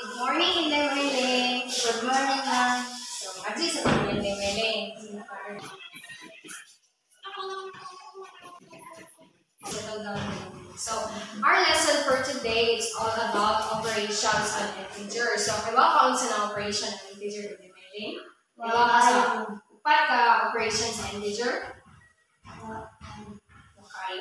Good morning, Inday Mele. Good morning, ma'am. So, aji sa tayo, Inday Mele. So, our lesson for today is all about operations on integers. So, kaya ka sa operation on integer, Inday Mele? Kaya ka sa upat ka operations on integer? Okay.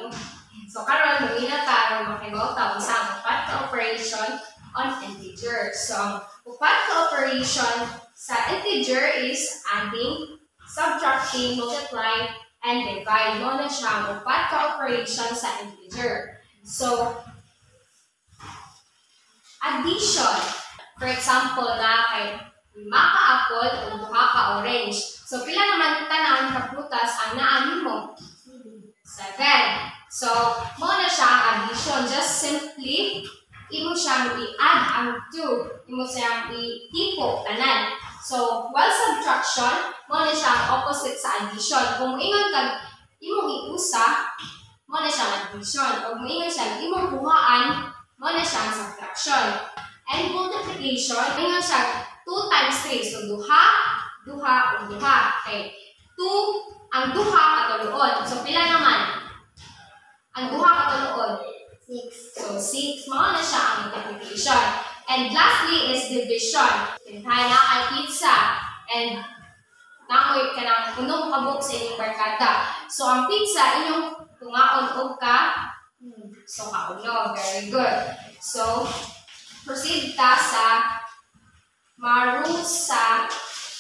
So, karon magina tayo makibaw taon sa upat ka operation on integer. So, upat ka operation sa integer is adding, subtracting, multiply, and divide. Mo na siya upat ka operation sa integer. So, addition. For example, na kay 5 ka apple o 2 ka orange. So, pila naman tanan ka prutas ang naamin mo? 7. So, mo na siya addition. Just simply imo siyang i-add ang 2. Imo siyang i-tipo tanan. So, while subtraction, mo na siyang opposite sa addition. Kung ingon kag imong iusa, mo na siyang addition. Kung ingon siya imong buhaan, mo na siyang subtraction. And multiplication, ingon siya 2 times 3. So, duha, duha, o duha. Okay. 2, ang duha katuluod. So, pila naman? Ang duha katuluod? 6. So, 6. Mga na siya ang multiplication. And lastly is division. Tintahay na kay pizza. And nakoy ka ng punong kabuk sa inyong barkada. So, ang pizza, inyong tungaon o ka. So, kauno. Very good. So, proceed ta sa rules sa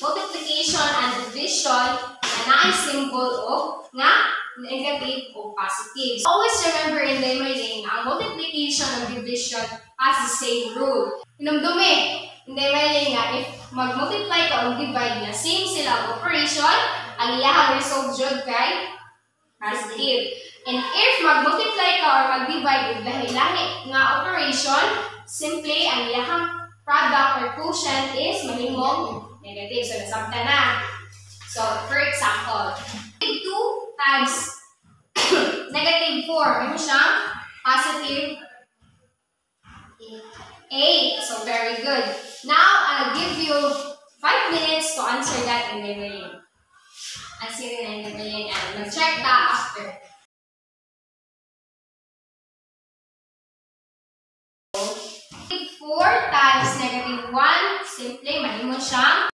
multiplication and division na naay symbol o nga negative o positive. Always remember in Mele na ang multiplication and division has the same rule. Hinumdumi, in Mele nga if mag-multiply ka o divide na same sila ang operation, ang iyahang result jud kay positive. And if mag-multiply ka or mag-divide with lahi-lahi nga operation, simply ang iyahang product or quotient is mahimong negative. So, nasabta na. So, for example, 2 times negative 4. Ano siya? Positive 8. So, very good. Now, I'll give you 5 minutes to answer that in the million. Answer it in the million and we'll check that after. 4 times negative 1, simply, mahimong siya.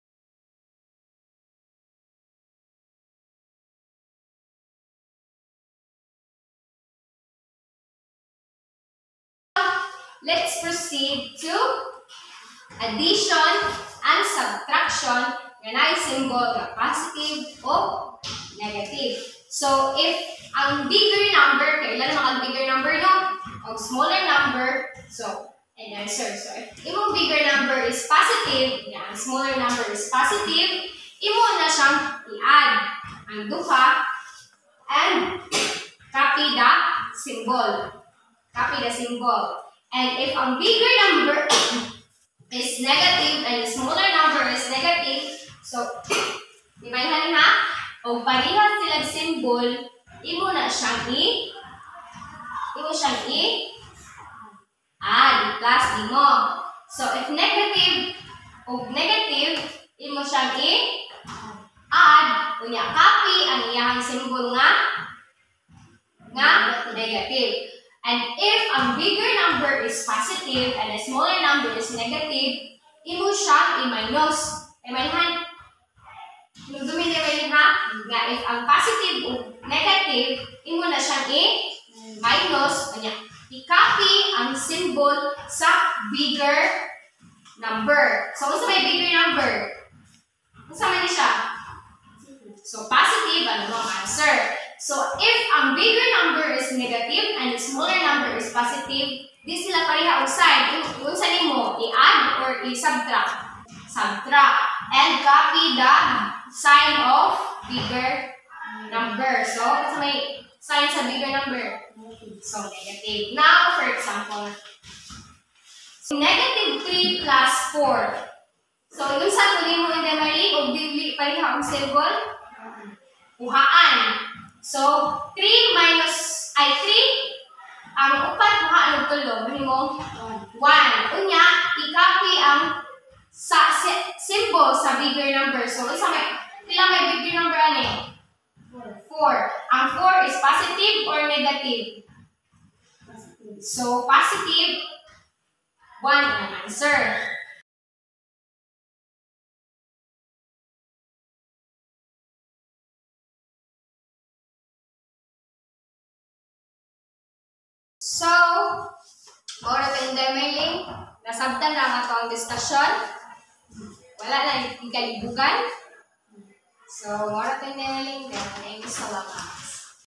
Let's proceed to addition and subtraction nga naay symbol nga positive o negative. So, if ang bigger number, kailan naman ang bigger number, no? Ang smaller number, so, and answer. So, if imong bigger number is positive, ang smaller number is positive, imo na siyang i-add ang duha and copy the symbol. Copy the symbol. And if ang bigger number is negative and the smaller number is negative, so, di ba yan ha? O parehas sila symbol, imo na siyang add, plus di mo. So, if negative o negative, imo siyang add, kunya copy ang iyang symbol nga negative. And if ang bigger number is positive and the smaller number is negative, imo siya i-minus. Imahan, nagdumi na yun ha? Nga if ang positive o negative, imo na siyang i-minus. I-copy ang symbol sa bigger number. So, kung sa may bigger number, kung sa may siya? So, positive, ano ang answer? So, if ang bigger number is negative and the smaller number is positive, di sila pareha ang sign. Kung sa nimo, i-add or i-subtract. Subtract. And copy the sign of bigger number. So, kasi may sign sa bigger number. So, negative. Now, for example, negative 3 plus 4. So, yung sa tuloy mo in the mali, o bigli pareha ang symbol, uhaan. So, 3 ang upat mo ang tulo, mahimo 1. Unya, i-copy ang bigger number. So, pila may bigger number ani? 4. Ang 4 is positive or negative? So, positive 1 ang answer. So, mora tayong mailing. Nasabtan na nga ito ang diskusyon. Wala na ikalibugan. So, mora tayong mailing. Kaya na salamat.